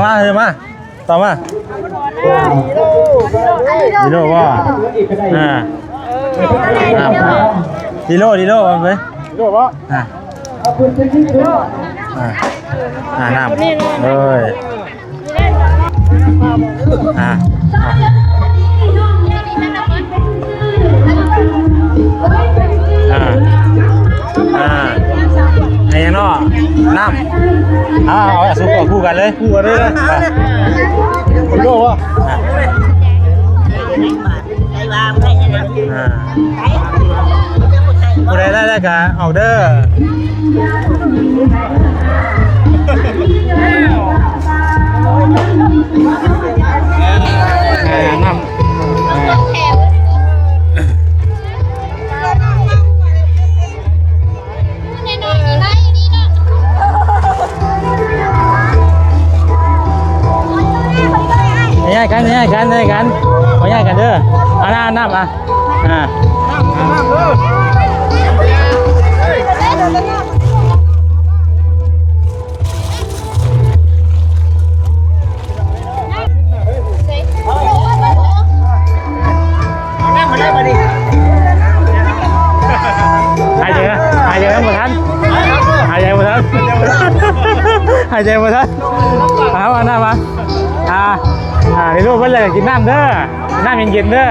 มาเลยมาต่อมาดีโร่ว่าดีโร่ไปดีโร่ว่าน้ำเลยไอ้ยังนอน้ำเอาสุกคู่กันเลยนะคนโลวะผู้ใดได้กะเอาเด้อน้ำง่ายกันของ่ายกันเด้อเอาน้ำหายใจหมดทันเอาน้ำมาเดี๋ยวลูกเพิ่นเลยกินน้ำเด้อน้ำเย็นๆเด้อ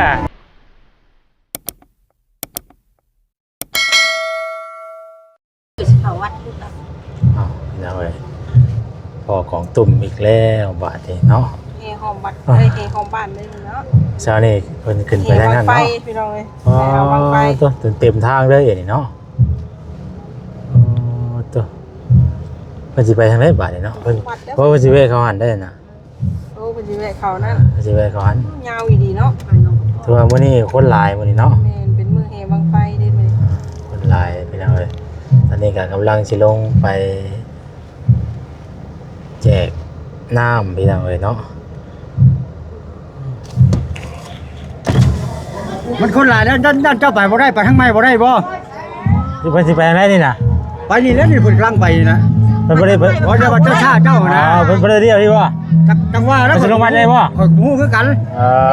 เดี๋ยวเลยพอของตุ่มอีกแล้วบาทนี่เนาะเฮหอมบัดเฮหอมบ้านเลยเนาะเช้านี้เพิ่นขึ้นไปทางนั้นเนาะพี่น้องเลยตัวเต็มทางเลยนี่เนาะตัวเพิ่นสิไปทางไหนบาทนี่เนาะเพิ่นเพราะเพิ่นสิเวเขาหันได้น่ะเป็นจีเวเขานั่นจีเวเขาหันยาวอีดีเนาะถือว่ามื้อนี้คนหลายมื้อนี้เนาะเป็นมือเฮบังไฟได้ไหมคนหลายพี่น้องเอ้ยตอนนี้ก็กำลังสิลงไปแจกน้ำพี่น้องเอ้ยเนาะมันคนหลายแล้วด้านเจ้าไปบ่ได้ไปทางไม้บ่ได้บ่สิไปไหนนี่น่ะไปนี่แล้วนี่เพิ่นกำลังไปนะเพิ่นบ่ได้เพิ่นบ่ได้ว่าเจ้าชาเจ้านะเพิ่นบ่ได้เรียกพี่บ่จังว่าแล้วสิลงมาได้บ่ข่อยฮู้คือกัน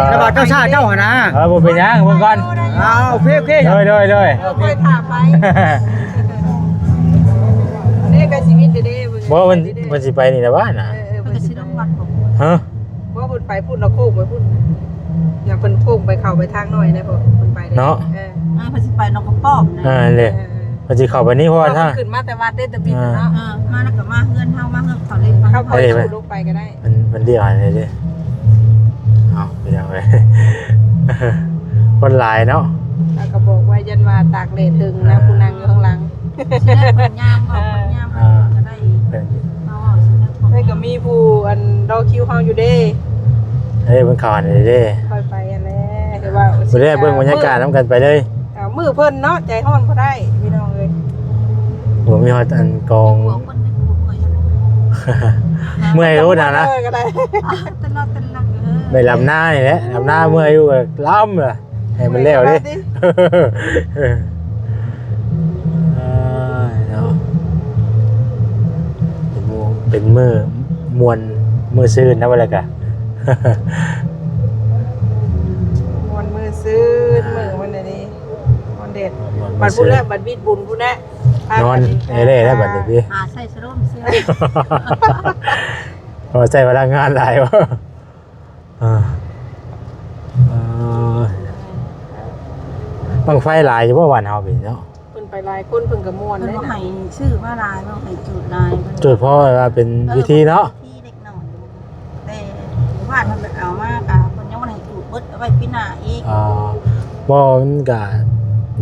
แล้วว่าเจ้าชาเจ้าหั่นนะบ่เป็นหยังเบิ่งก่อนโอเคเลยค่อยถามไปนี่ก็ชีวิตเด้บ่มันสิไปนี่ล่ะว่าน่ะมันสิต้องวัดบ่ฮะบ่เพิ่นไปพูดแล้วโค้งไปพูดอยากเพิ่นโค้งไปเข้าไปทางน้อยนะบ่เพิ่นไปเนาะเพิ่นสิไปนกกระป้อมนะเลยมันสิเข้าไปนี่เพราะว่าถ้าขึ้นมาแต่ว่าเต้นตะบิดเนาะมาแล้วก็มาเฮือนเฮามาเฮือนเขาเลยเข้าไปลงไปก็ได้มันเรียกอะไรดิเอาไปยังไงคนหลายเนาะแล้วก็บอกว่ายันว่าตากแดดถึงนะผู้นางอยู่ข้างหลังยามก็ได้ได้ก็มีผู้อันรอคิวเฮาอยู่เด้เฮ้ยเพิ่นเข้าอันนี้เด้ค่อยไปอันแหละคือว่าบ่ได้เบิ่งบรรยากาศนำกันไปเลยมือเพิ่นเนาะใจฮ้อนบ่ได้พี่น้องเอ้ยบ่มีฮอดอันกองเมื่อยรู้นะก็ได้ไปลำหน้านี่แหละลำหน้าเมื่อยอยู่ก็ล้ำล่ะให้มันแล้วดิเป็นมือมวนมือซื่นนะว่าอะไรกันมวนมือซื่นมือวันนี้มวนเด็ดบัดพูดแล้วบัดบิดบุญพูดแล้วนอนเล่แล้วบัดนี้ใส่สร่มเสื้อพอใส่พลังงานหลายวะบังไฟหลายอยู่ว่าวันเฮาเป็นเนาะเพิ่นไปลายคนเพิ่นก็ม่วนได้ให้ชื่อว่าลายบ่ให้จุดลายจุดเพราะว่าเป็นวิธีเนาะที่เด็กน้อยแต่ว่าทำเอามากอ่ะเพิ่นยังบ่ให้จุดเบิดเอาไว้ปีหน้าอีกบ่มันก็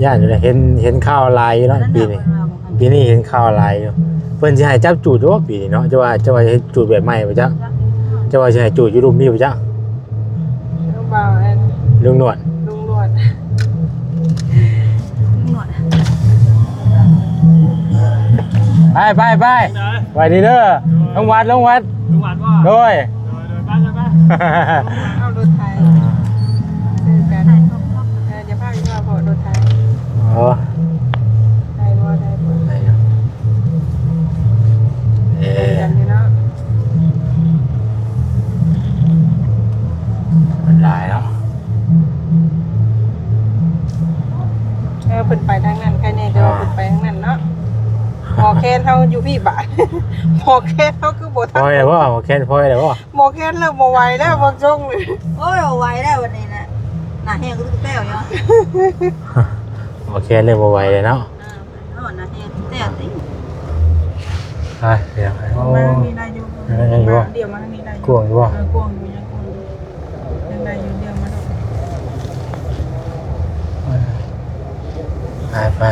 ย่านอยู่เลยเห็นข่าวลายอยู่เนาะปีนี้เห็นข่าวลายอยู่เพิ่นสิให้จับจูดว่าปีนี้เนาะจะว่าให้จูดแบบใหม่บ่จ๊ะจะว่าสิให้จูดอยู่รุมนี้บ่จ๊ะลุงหนวดไปดีเด้อลงวัดว่าโดยเอารถไทยซื้อกันจะพาอยู่ว่าพอรถไทยไทยบ่ เฮาอยู่พี่บ้านหมอแคนเฮาคือบ่ พ ทัน อยแล้วบ่แค่พอยแล้วบ่ หมอแคนเริ่มบ่ไหวแล้วบ่จงเลย โอ้ยเอาไว้แล้ววันนี้นะหน้าแห้งก็ตุ๊กแต้วเนาะ โอเคเลยบ่ไหวเลยเนาะ หน้าแห้งตุ๊กแต้วติ ไปเดี๋ยวโอ้ มามีได้อยู่เดี๋ยวมาทางนี้ได้ กวงอยู่บ่ กวงอยู่ยังกวงอยู่ยังได้อยู่เดี๋ยวมาดอก ไป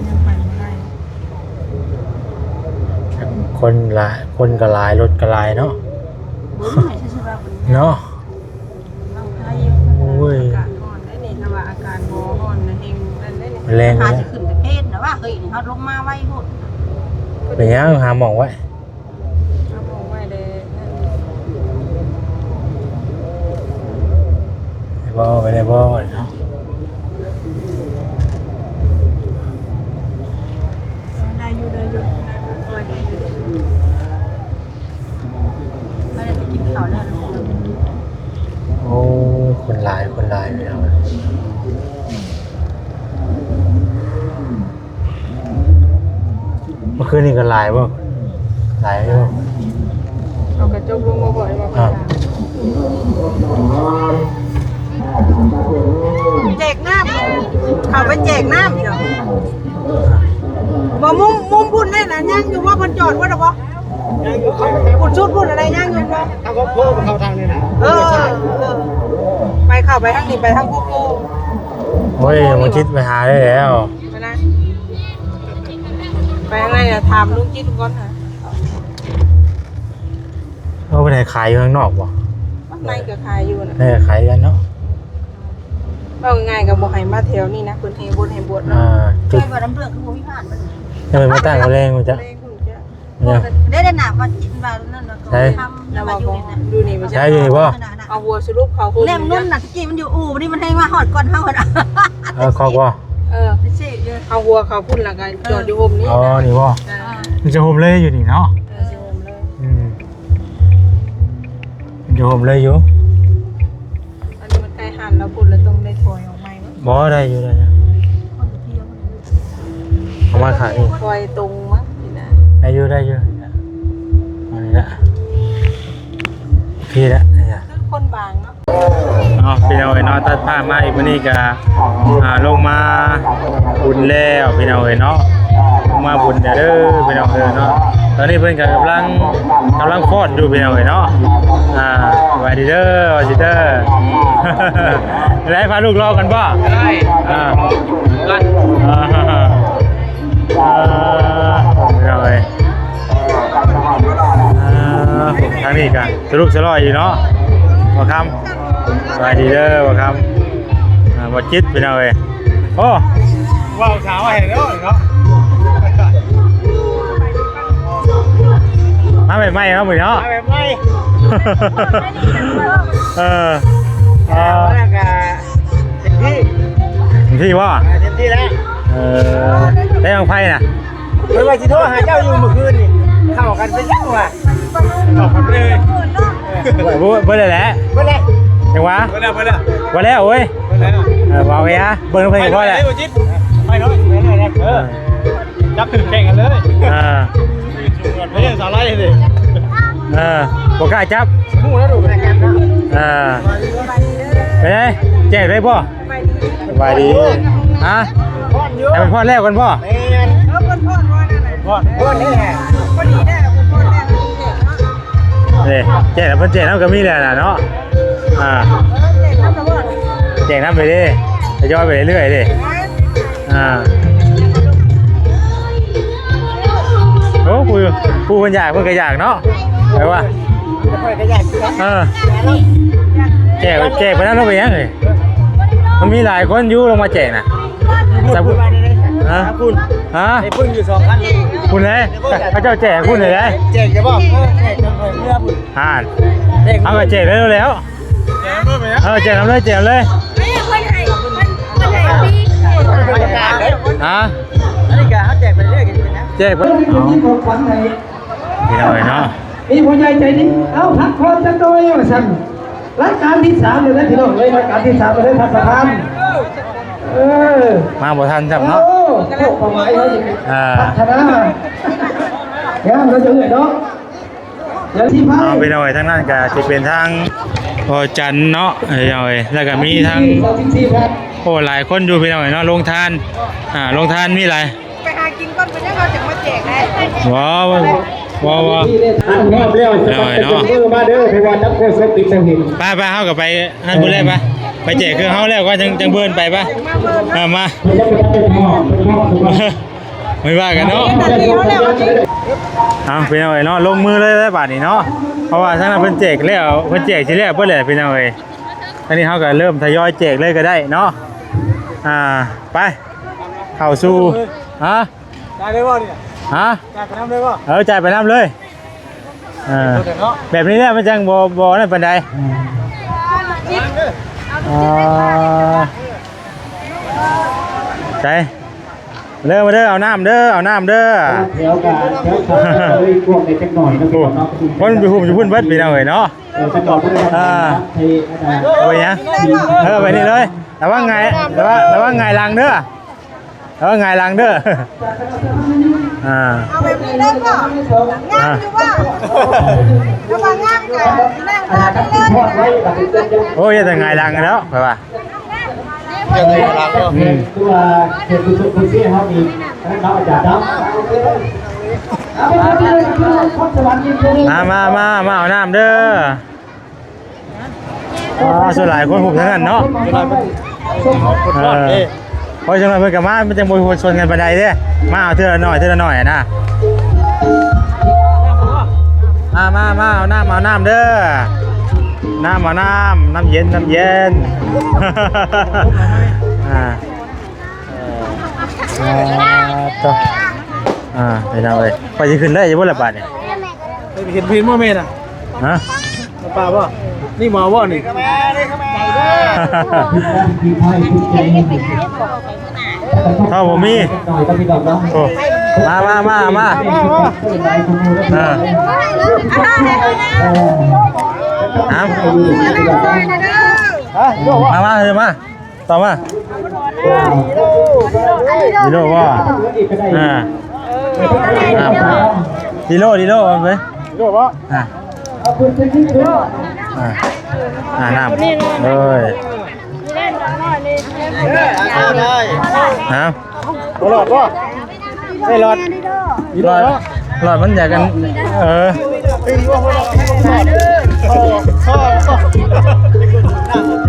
ยังไปบ่ได้ คนหลายคนก็หลายรถก็หลายเนาะ บุญไหนใช่ป่ะบุญ เนาะ เราใช้ โอ้ย อากาศร้อนได้นี่ถ้าว่าอาการบ่ร้อนนะเฮงนั่นได้นี่ แรง หา เลย สิขึ้นประเทศนะว่าเฮ้ยเขาลงมาไว้โหด เป็นยังหาหมองไว้ เอาบ่ไว้เด้นั่น บ่ไปได้บ่เนาะ ได้อยู่ได้อยู่ได้คอยได้อยู่ ไม่ได้ไปกินข้าวแล้ว โอ้คนหลายเลยเนาะเมื่อคืนนี่ก็หลายบ่หลายบ่ เอากระจกลงมาบ่อยมาแจกน้ำเขาไปแจกน้ำเดี๋ยวบ่มุมพุ่นได้น่ะย่างอยู่ว่าเพิ่นจอดว่าดอกบ่ ยังอยู่เขา พุ่นชุดพุ่นอะไรย่างอยู่บ่ ทางก็โค้งเข้าทางนี้นะ ไปเข้าไปทางนี้ไปทางโกโก้ โอ้ยมันคิดไปหาได้แล้ว ไปนะไปทางไหนน่ะถามลุงจิตก่อนน่ะ เอาไปไหนขายอยู่ข้างนอกบ่ มันในก็ขายอยู่น่ะ ได้ขายกันเนาะ เอาง่ายๆก็บ่ให้มาแถวนี้นะเพิ่นให้บุญให้บวช อ่า เนาะ จุด ใช่ป่ะน้ำเปลือกคือวิพานมัน จะเป็นมาตั้งแรงมันจะ แรงคุณจ้ะ เนี่ย ได้หนามากินมานั่นนะก็ทำ แล้ว มา ว่า อยู่ ของ นี่นะ ดูนี่มัน ใช่อยู่บ่ เอาวัวสรุปเขาโฮม เล่มนุ่นน่ะตะกี้มันอยู่อู่นี่มันให้มาหอดก่อนเท่าน่ะ คอกบ่ ไม่ใช่เยอะ เอาวัวเขาพุ่นละกันจอดอยู่โฮมนี่ อ๋อนี่บ่มันจะโฮมเลยอยู่นี่เนาะ สิโฮมเลย มันจะโฮมเลยอยู่ อันนี้มันใกล้หันแล้วพุ่นแล้วต้องได้ถอยออกใหม่มั้ง บ่ได้อยู่ได้นะ คนเที่ยว เอามาขายอีก ถอยตรงมั้งนี่นะ ได้อยู่อันนี้ละพี่ละเนี่ย คือคนบางเนาะ พี่น้องเอ๋ยเนาะตัดผ้ามาอีกวันนี้ก็ลงมาบุญแล้วพี่น้องเอ๋ยเนาะลงมาบุญเด้อพี่น้องเอ๋ยเนาะตอนนี้เพิ่นก็กำลังคลอดอยู่พี่น้องเอ๋ยเนาะสวัสดีเด้อสวัสดีเด้อ ได้พาลูกรอกันบ่ได้กันพี่น้องเอ๋ยทางนี้กันสรุปสลอยอยู่เนาะบ่คำสวัสดีเด้อบ่คำบ่จิตพี่น้องเอ้ยโอ้ว้าวสาวเห็นแล้วเนาะมาแบบใหม่เนาะมื้อเนาะมาแบบใหม่แล้วก็เต็มที่ พี่ว่า เต็มที่แล้ว ได้บางไพ่น่ะ เมื่อวันที่โทรหาเจ้าอยู่เมื่อคืนนี่เข้ากันเป็นยังวะเข้ากันเลย เบิ่งได้แหละ เมื่อไร จังหวะ เมื่อไร ว่าแล้วเว้ยว่าไงฮะเบิ่งเพิ่นก็พอแหละ ไปน้อยจับถึงแข่งกันเลยไม่ใช่สาระเลย บ่กล้าจับ หูแล้วดูกันนะ ไปไหนแจ้งได้บ่สบายดีฮะ พ่อนเยอะ ให้มันพอแล้วกันบ่ แมน เพิ่นพ่อนว่านั่นน่ะ พ่อนนี่แหละ พอดีได้เพิ่นพ่อนแน่มันเก่งเนาะ นี่แจ้งแล้วเพิ่นแจ้งนำก็มีแล้วน่ะเนาะเก่งทำตะบ่ แจ้งนำไปดิทยอยไปเรื่อยๆดิโอ้ผู้คนอยากเพิ่นก็อยากเนาะไปว่า ค่อยขยันกัน แจกไปนั้นเราไปยังเลยมันมีหลายคนอยู่ลงมาแจกน่ะ พูดไปเลยนะคุณ ฮะ ไอ้พึ่งอยู่2 คัน คุณเลยเขาเจ้าแจกคุณเลยได้ แจกจะบอกแจกกันเลยเมื่อคุณ เอาก็แจกแล้วแล้ว แจกเมื่อไหร่ แจกน้ำเลยแจกเลย บรรยากาศเลย ฮะ อันนี้ก็เขาแจกไปเรื่อยกันนะ แจกไปนี่หน่อยเนาะ มีผู้ใหญ่ใจดีเอาพักผ่อนจังโดยว่าสั่นรายการที่3เลยนะพี่น้องเลยรายการที่3เลยท่านประธาน มาบ่ทันจับเนาะ โอ้ โอ้ความหมายเขาจะ อ่า พัฒนาย่างเราจะเห็นเนาะอย่างที่พัก เอาไปหน่อยทั้งนั้นก็จะเป็นทางพอจันทร์เนาะเอ้ยแล้วก็มีทาง เราที่พัก โอ้หลายคนอยู่ไปหน่อยเนาะลงทานลงทานมีอะไร ไปหากินก่อนไปเนี่ยเราจะมาแจกได้ ว้าวว้าวว้าว ที่ได้ทานแนบแล้วจะต้องเป็นมือมาเด้อเพราะว่านักโฆษกติดสนิท ไปเฮากับไปนั่นพุ่นเลยไปแจกเครื่องเฮาแล้วก็จังเบิ่นไปมา ไม่ได้เป็นพ่อไม่ว่ากันเนาะเอาเป็นเอาไว้เนาะลงมือเลยได้บาทนี้เนาะเพราะว่าทั้งนั้นเพิ่นแจกแล้วเพิ่นแจกสิแล้วเพิ่นแหละเป็นเอาไว้อันนี้เฮาก็เริ่มทยอยแจกเลยก็ได้เนาะไปเข้าสู่ฮะ ได้ได้บ่เนี่ย ฮะ จ่ายไปน้ำได้บ่ จ่ายไปน้ำเลยแบบนี้เนี่ยมันจังบ่นั่นปานใดใจเริ่มมาเด้อเอาน้ำเด้อเอาน้ำเด้อ เดี๋ยวกันเดี๋ยวเขาเลยพวกในจังหน่อยนะพี่น้อง คนไปหุ่มอยู่พุ่นเบิดไปเอาไว้เนาะ จังหน่อยก็ได้ที่อาจารย์ เอาไปเนี่ยไปนี่เลยแต่ว่าไงลังเด้อแล้วว่าไงลังเด้อ เอาแบบนี้ได้ป่ะงามอยู่ว่าถ้ามางามกันนั่งทานได้เลย โอ้ยแต่ไงลังแล้วไปป่ะ ตัวเขตสุขุมวิทเขามีน้องอาจารย์น้ำ มาเอาน้ำเด้อส่วนหลายคนหุ่มทั้งนั้นเนาะเพราะฉะนั้นเพื่อนกับมามันจะมวยชนกันไปได้เด้มาเอาเท่าละหน่อยนะมาเอาน้ำเด้อน้ำเย็นไปทำเลยไปจะขึ้นได้ยังบ่ละบาทเนี่ย ไปเห็นพินว่าเมนอ่ะ ฮะ ป่าบ่นี่มาบ่นี่ เท่าผมมีโอ้มามาต่อมาดีโลว่าดีโลเอาไป โยบ่ น้ำเลยตลอดบ่ไม่หลอด หลอดมันอยากกัน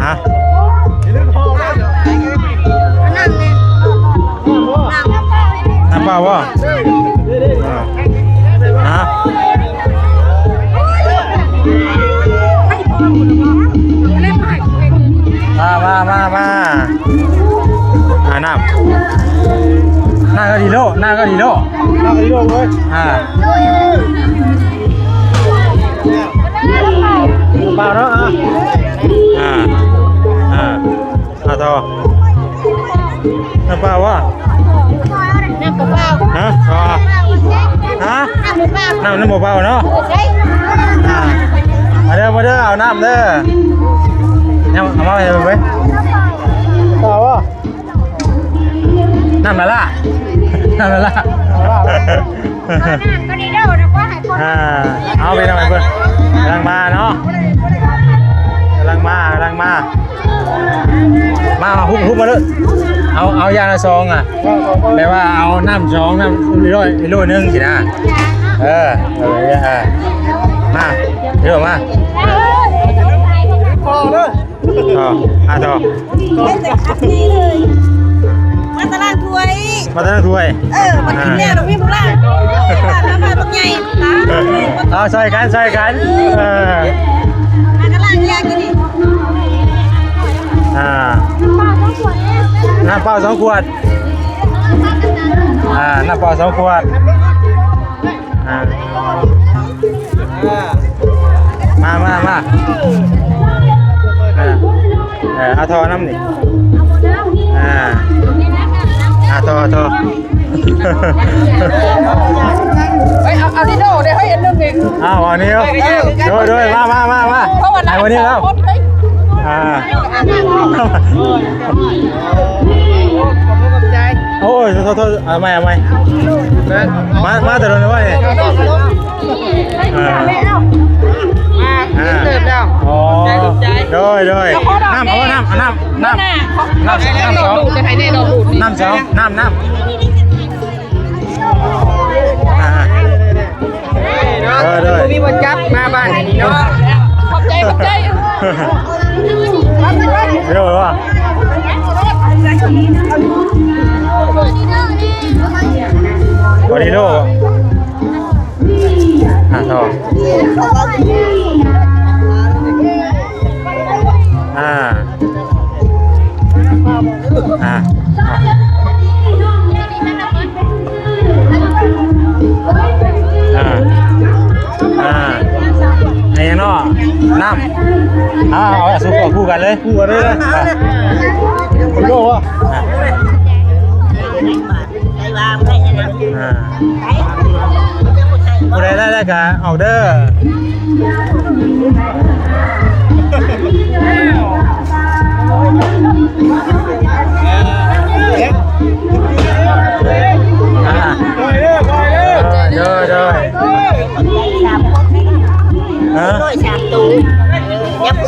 ฮะน้ำเปล่าวะฮะมาน้ำหน้าก็ดีโลเลยเปล่าเนาะต่อน้ำเปล่าวะฮะน้ำเปล่าเนาะมาเด้อเอาน้ำเด้อเนี่ยเอามาให้ไปป่าวะ น้ำละล่ะเอาไปทำไมเพื่อนกำลังมาเนาะกำลังมาหุบมาเลยเอายาละซองแปลว่าเอาน้ำซองน้ำโลนึงสินะมาเดี๋ยวมาพอเด้อ ต่อมาตลาดถ้วย มาตั้งถ้วย มากินเนี่ยเราพี่พลาดมาตรงใหญ่นะ ใส่กันมากระลางยากินดิน้ำเปล่า2 ขวดน้ำเปล่า2 ขวดมาเอาทอน้ำนี่ทอเอาดิโดเดี๋ยวให้เอ็นนึงเอง อันนี้ด้วยมาไอ้วันนี้แล้วโอ้ อ้ยโทษเอาใหม่มาแต่โดนว่าเนี่ยเติบแล้ว อ๋อโดยน้ำสอง จะให้แน่นอนดูด น้ำมีบนจับมาบ้านนี้เนาะขอบใจ เรียกว่าบอดี้โลทองไอ้ยังเนาะน้ำเอาสุกคู่กันเลยโลวะผู้ใดได้กันออกเด้อ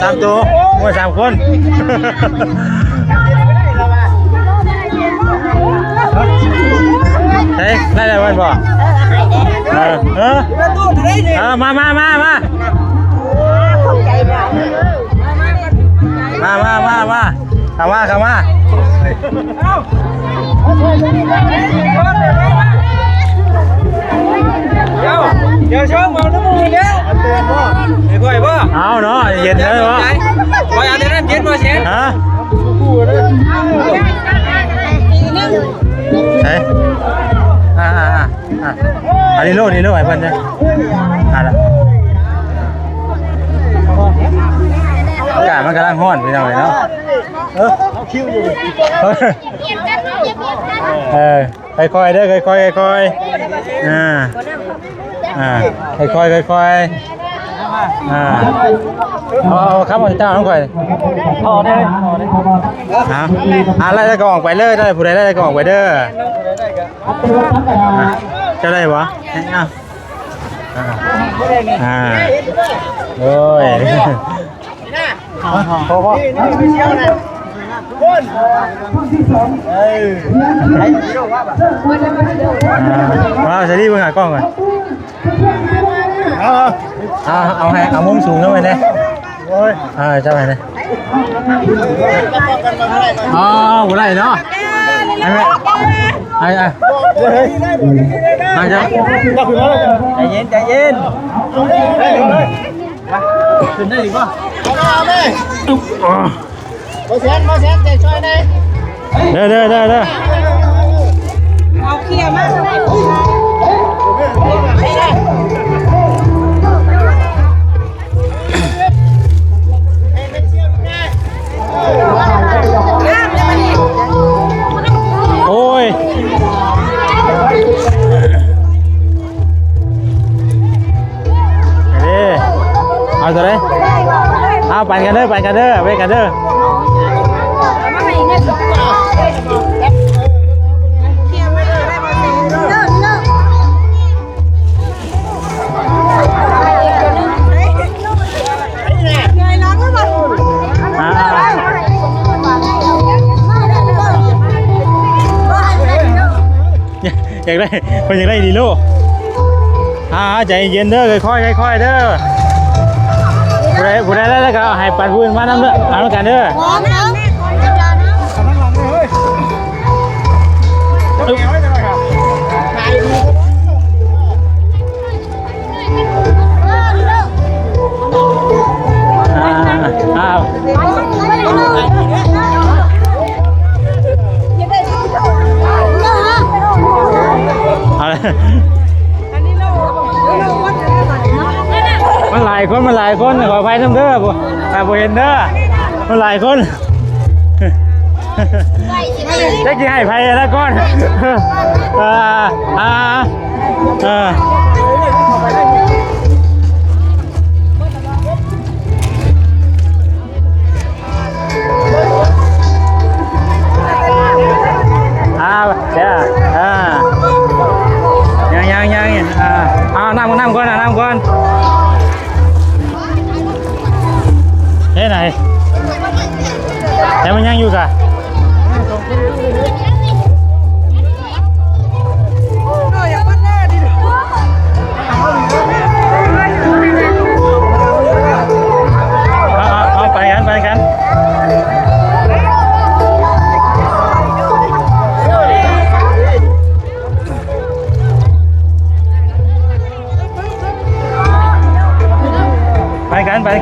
สามตัวมวย3 คนเฮ้ยได้วันบ่มาเข้ามาเดี๋ยวช่องมาน้ำมือแล้วอันเตือนพ่อไอ้พ่อยพ่อ เอาเนาะเย็นเลยวะ พ่อยอันเตือนน้ำเย็นพ่อเชน ฮะ คู่เลย เฮ้ยอันนี้โลไอ้เพิ่นเนี่ยละอากาศมันกำลังร้อนพี่น้องเลยเนาะเอาคิวอยู่ค่อยๆเด้อค่อยๆค่อยเอาครับเจ้าน้องข่อยพอได้อะไรได้ก็ออกไปเลยได้ผู้ใดได้ก็ออกไปเด้อจะได้บ่โอ้ยพอว้าวจะรีบหากล้องก่อนเอามุมสูงเข้าไปเลยเจ้าไปเลยบุไรเนาะไอ้เจ้าใจเย็นขึ้นได้หรือเปล่ามาเซนใจช่วยได้เด้อเอาเคลียร์มาได้โอ้ยเอาตัวไหนเอาปั่นกันเด้อไปกันเด้ออยากได้คนอยากได้ดีลูกใจเย็นเด้อค่อยเด้อผู้ใดได้แล้วก็ให้ปัดพื้นมาน้ำเด้อเอาแล้วกันเด้อมันหลายคนขอไฟน้ำเด้อบ่เห็นเด้อมันหลายคนจะกินให้ไฟแล้วก่อนเดี๋ยว น้ำก่อนน้ำก่อนเฮ้ยไหนแต่มันยังอยู่กะเอาไปกันไป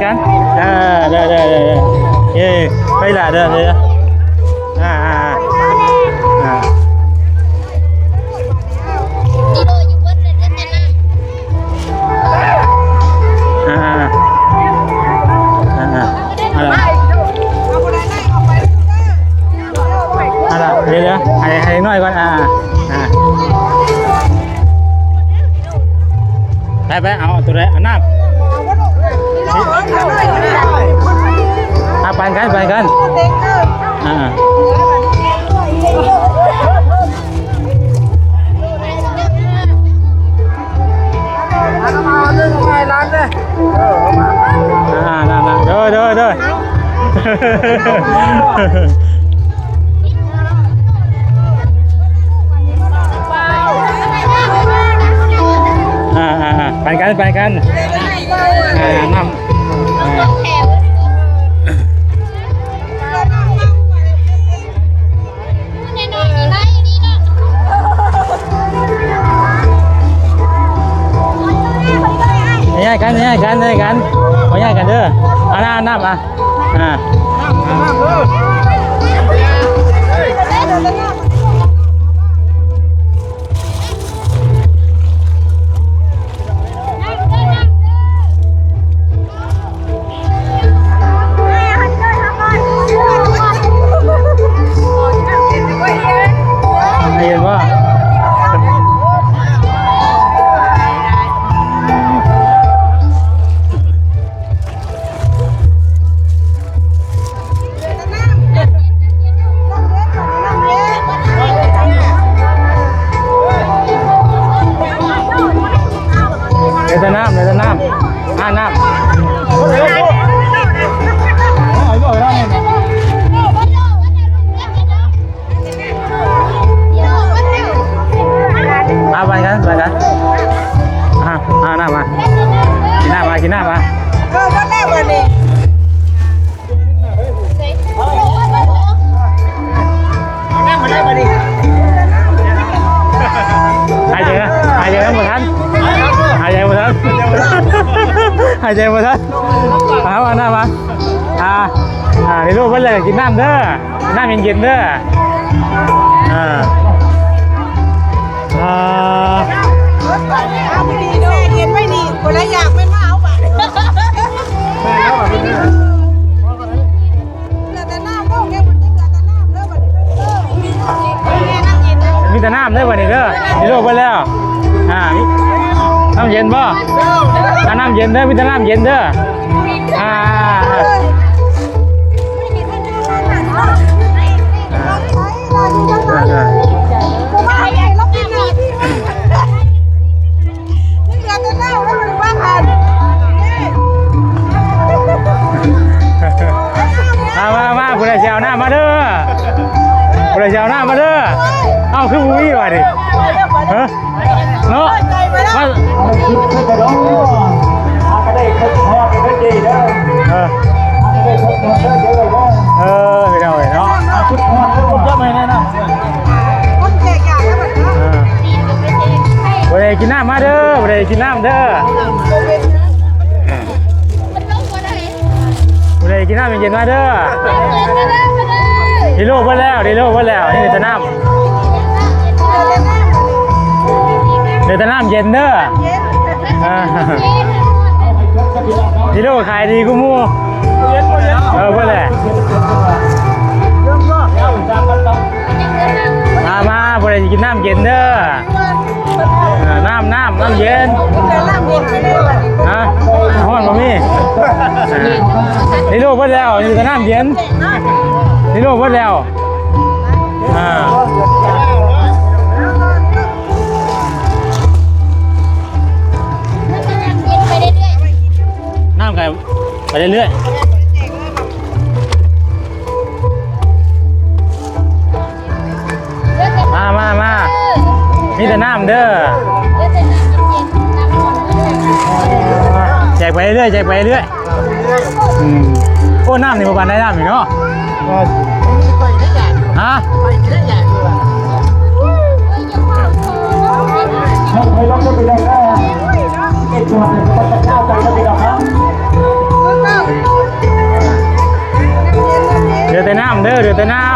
กันเด้อเย้ไปละเด้อเดี๋ยวให้น้อยก่อนไปเอาตัวไหนเอาน้ำไปกันเด้อไปกันน้ำง่ายกันของ่ายกันเด้อเอาน้ำเห็นว่าเดี๋ยวน้ำน้ำไปกันน้ำมากินน้ำมาวันแรกวันนี้หายใจหมดทันเอาน้ำมาในรูปว่าเลยกินน้ำเด้อน้ำเย็นๆเด้อเอาไปดีด้วยเย็นไม่ดีคนละอยากไม่มาเอาไปแต่น้ำก็แค่มันจะแต่น้ำเด้อบัดนี้มีแต่น้ำได้วันนี้เด้อในรูปไปแล้วน้ำเย็นป่ะน้ำเย็นเด้อมีแต่น้ำเย็นเด้อมาผู้ใดเจ้าหน้ามาเด้อเอ้าคือวิ่งว่ะดิเนาะมาไม่ได้เนาะก็ไม่แน่นะคนแก่ใหญ่แล้วแบบนี้ผู้ใดกินน้ำมาเด้อผู้ใดกินน้ำเด้อผู้ใดกินน้ำเย็นมาเด้อดีโลกไปแล้วนี่จะน้ำเดี๋ยวจะน้ำเย็นเด้อดีโลกขายดีกูมูเพื่อนแหละมาพอได้กินน้ำเย็นเด้อน้ำเย็นห้อนมามี่ดีโลกไปแล้วอยู่จะน้ำเย็นดีโลกไปแล้ว ไปเรื่อยๆมามีแต่น้ำเด้อแจกไปเรื่อยโอ้น้ำนี่มาบานได้น้ำอีกเนาะฮะ ให้ลองดูไปเลยนะเอ็ดตัวเนี่ยก็จะเข้าใจกันดีกว่าครับ เดือดแต่น้ำเด้อเดือดแต่น้ำ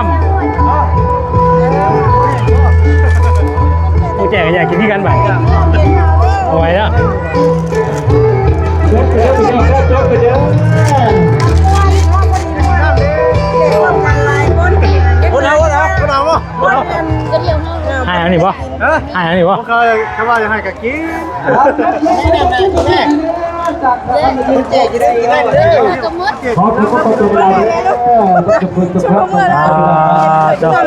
กูแจกอยากกินที่กันไปเอาไว้แล้ว เดี๋ยวไปเดี๋ยว หายอันนี้ป่ะหายอันนี้ป่ะ เขาว่าจะให้กับกิน ขอคุณก็ตัวเราจะพูดจะพูดกันนะแต่วั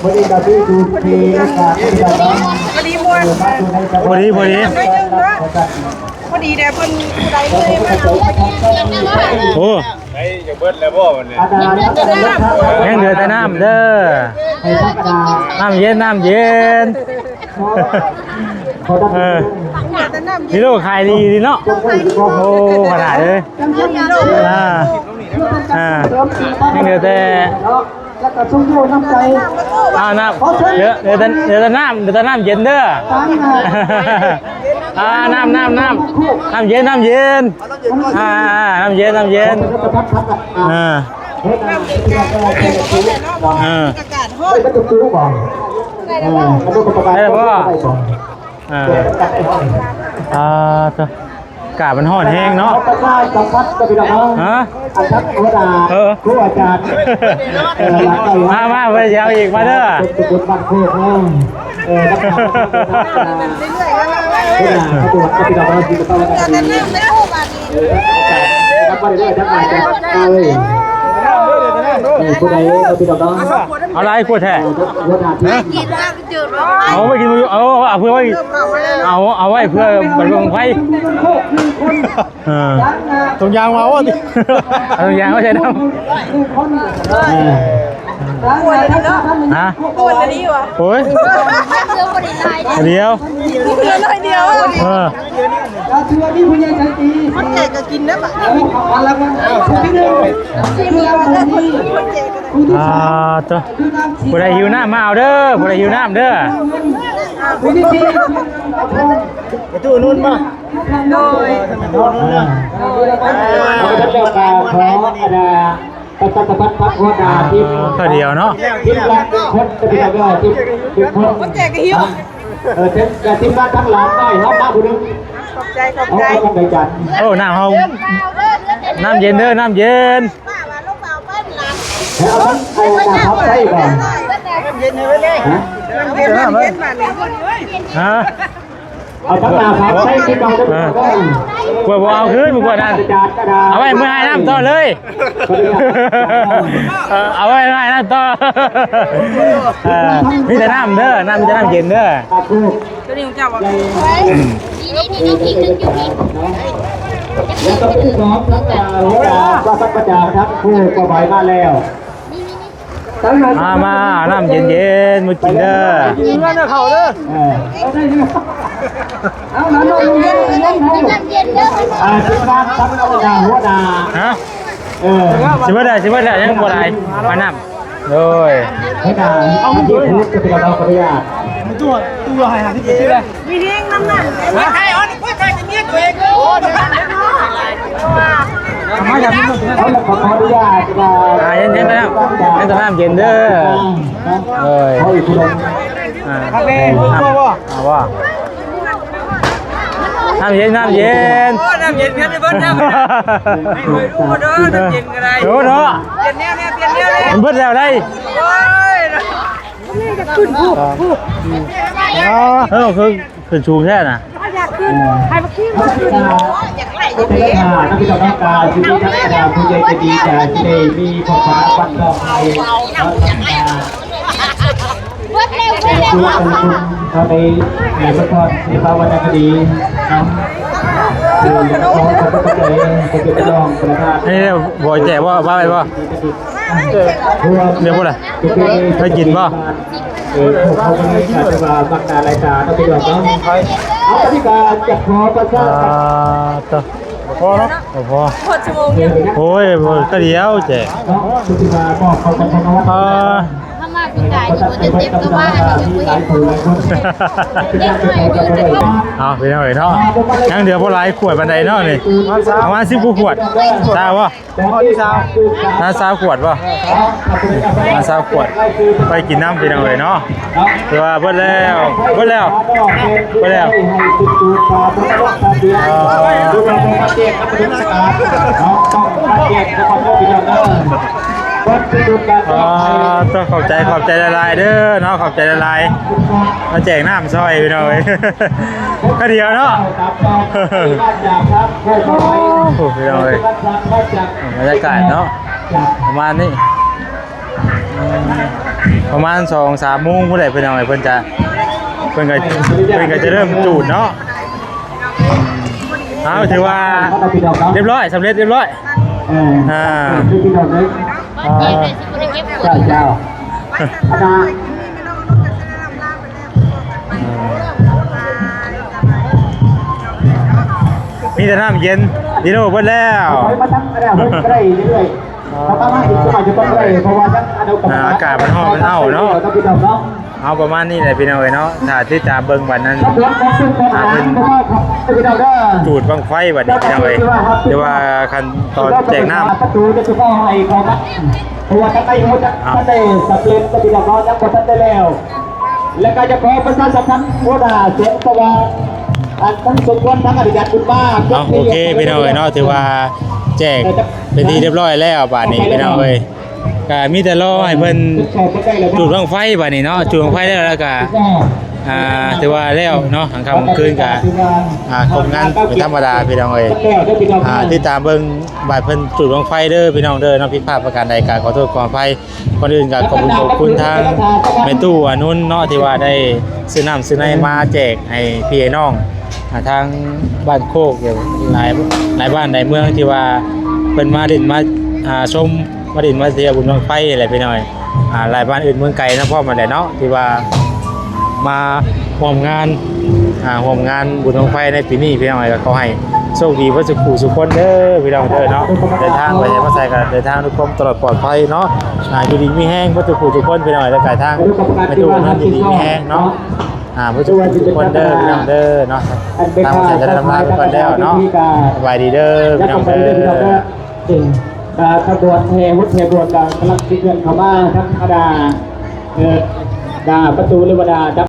นนี้เราดูทีนะครับที่เรา พอดีมวน พอดี พอดีเดี๋ยวเพิ่นผู้ใดเลยมาเอาไปกิน โอ้ อย่าเบิ้ลแล้วบ่วันนี้ อาจารย์ ยังเดือดแต่น้ำเด้อ ให้ธรรมดา น้ำเย็นนี่ลูกขายดีเนาะโอ้ขนาดเลยยังเดือดแต่ แล้วก็ชุ่มโยน้ำใจ น้ำเดือดแต่น้ำเย็นเด้อน้ำเย็นน้ำเย็นอากาศร้อน ก็จะซื้อก่อนก็ต้องประกันก็ได้ก่อน กาบมันห่อนแห้งเนาะ ก็ได้สัมผัสก็เป็นอะไร ฮะ อาจารย์โคดาครูอาจารย์ มาไปยาวอีกมาเด้อ เป็นบุญบัตรโคกนักข่าวเขาตัวก็เป็นอะไรที่จะต้องการดีนะครับมาเรื่อยๆทั้งหลายจะเลยผู้ใดก็เป็นอะไร เอาไรขวดแท้ โคดาที่ เอาไปกินเอาเพื่อไว้เอาไว้เพื่อบรรลุไฟตรงยางมาว่าดิตรงยางก็ใช้น้ำฮะ ปวดอันนี้วะ โอ้ยเดียว เพื่อนน้อยเดียว ถือว่ามีผู้ใหญ่ใจดี คนแก่ก็กินนะบัด เอาละกันผู้ที่หนึ่งคือเราคนนี้ผู้ที่สอง ตัวผู้ใดหิวน้ำมาเอาเด้อผู้ใดหิวน้ำเด้อ ผู้ที่สี่กระตู้นุ่นมาโดยเราจะเป็นการขออาณาปัตตพัฒน์โคดาที่ ก็เดียวเนาะ ที่รักคนจะเป็นอะไรที่เป็นคน คนแก่ก็หิว แต่ที่บ้านทั้งหลังได้ห้องน้ำผู้นึง ขอบใจ เอาไปจัด โอ้น้ำเฮาน้ำเย็นเด้อน้ำเย็น แล้วเอาน้ำพับใส่ก่อน เย็นเลยฮะเย็นมานี้ ฮะ เอาทั้งน้ำพับใส่ที่กองจะเป็นก้อน กลัวบ่เอาขึ้นบ่กลัวนั่น จัดกระดาษ เอาไว้เมื่อให้น้ำต่อเลยเอาไว้ให้น้ำต่อมีแต่น้ำเด้อน้ำมีแต่น้ำเย็นเด้อ อาคู ตัวนี้ของเจ้าบอก แล้วก็ผู้น้องทั้งหัวก็สักประจาครับผู้ก็ไหวมาแล้ว มาน้ำเย็นๆมากินเด้อ ยิงแล้วเขาเด้อเอาหลานลงเย็นที่บ้านทั้งหัวดา ฮะสิบ่ได้ยังบ่ได้มาน้ำโดย หัวดาเอาที่พูดจะเป็นเราขออนุญาต มีเลี้ยงน้ำหนักไม่ใช่อ๋อไม่ใช่จะเมียตัวเองโอ้ เขาขออนุญาตจะ เย็นๆนะครับให้แต่น้ำเย็นเด้อเอ้ย เขาอีกคน ครับแม่เอาว่าน้ำเย็น น้ำเย็นกันเลยเบิ้ลน้ำโอ้เด้อน้ำเย็นกันเลย โอ้เนาะ เปลี่ยนแนวเปลี่ยนแนวเลย มันเบิดแล้วได้ โอ้ย คือชูแค่น่ะ อยากขึ้นใครมาขี้มาขึ้นอยากไหล ก็เป็นนักพิจารณาการที่มีทั้งการผู้ใหญ่ใจดีแต่ที่ได้มีพอความวัดต่อไปแล้วทำงานช่วยกันเขาในพระพรในพระวรรณคดีนะ อันนี้บ่แจกว่าไปบ่เรียกว่าอะไรไปกินบ่ เขาไม่ได้ขาดว่าบักดาลายตาต้องไปยอมน้องเอาปฏิการจัดขอประชา ต่อพอเนาะพอ พอชั่วโมงเนี่ย โอ้ยก็เดียวแจก ปฏิการบอกเขาเป็นคนวัด ถ้ามาปีกายอยู่บนเจ็บก็ว่าอยู่บน หลายคนหลายคน เอาไปเอาเลยเนาะยังเดี๋ยวพอหลายขวดบันไดเนาะนี่ประมาณ10ขวดทราบป่ะน่า20ขวดป่ะน่า20ขวดไปกินน้ำไปเอาเลยเนาะคือว่าเบิดแล้วเบิดแล้วเบิดแล้วต้องขอบใจละลายเด้อเนาะขอบใจละลายมาแจกน้ำซอยไปหน่อยก็เดียวเนาะโอ้ไปหน่อยบรรยากาศเนาะประมาณนี้ประมาณ2-3 โมงผู้ใดไปหน่อยเพิ่นก็จะเริ่มจูดเนาะเอาถือว่าเรียบร้อยสำเร็จเรียบร้อยเจ็บเลยสิบนเจ็บปวด เจ้าอาณา มีแต่น้ำเย็นดีโน่เบิดแล้ว มาทั้งอะไรเรื่อยเรื่อยเขาตั้งให้อีกฝ่ายจะต้องได้เพราะว่าทั้งอากาศมันร้อนมันเอาเนาะเอาประมาณนี้แหละพี่น้องเนาะถ้าที่ตามเบิ่งวันนั้นเป็นจูดบังไฟบัดนี้พี่น้องเดี๋ยวว่าคันตอนแจกน้ำ ประตูจะเข้าให้เขาเพราะว่าทั้งในเขาจะได้สำเร็จก็พี่น้องยังบ่ทันได้แล้วและก็จะขอประชาสัมพันธ์ว่าเสียงสว่างทั้งสมควรทั้งอธิการบุญมาก โอเคพี่น้องเนาะถือว่าแจกเป็นที่เรียบร้อยแล้วบาดนี้พี่น้องก็มีแต่รอให้เพิ่นจุดบังไฟบาดนี้เนาะจุดบังไฟแล้วก็ถือว่าแล้วเนาะกลางค่ำคืนก็ครบงานเป็นธรรมดาพี่น้องที่ตามเบิ่งบาดเพิ่นจุดบังไฟเด้อพี่น้องเด้อเนาะผิดพลาดประการใดก็ขอโทษขออภัยก่อนอื่นก็ขอบคุณทางแม่ตู้อนุนเนาะที่ว่าได้ซื้อน้ำซื้อในมาแจกให้พี่น้องทางบ้านโคกอย่างหลายบ้านหลายเมืองที่ว่าเป็นมาดินมาชมมาดินมาเสียบุญบังไฟอะไรไปหน่อยหลายบ้านอื่นเมืองไกลนะพ่อมาแหละเนาะที่ว่ามาร่วมงานบุญบังไฟในปีนี้พี่น้องก็เขาให้โชคดีว่าสุขุสุขคนเด้อพี่น้องเด้อเนาะเดินทางไปยังมาใส่กันเดินทางทุกคนตลอดปลอดภัยเนาะอยู่ดีมีแห้งว่าสุขุสุขคนพี่น้องแล้วกายทางไม่ตู้นั่นอยู่ดีมีแห้งเนาะผู้ชมทุกคนเด้อพี่น้องเด้อเนาะตามใจจะทำลายไปก่อนแล้วเนาะสบายดีเด้อพี่น้องเด้อ ขบวนเทวุฒิเทบวนกำลังเคลื่อนเข้ามาทั้งดาประตูเรวดา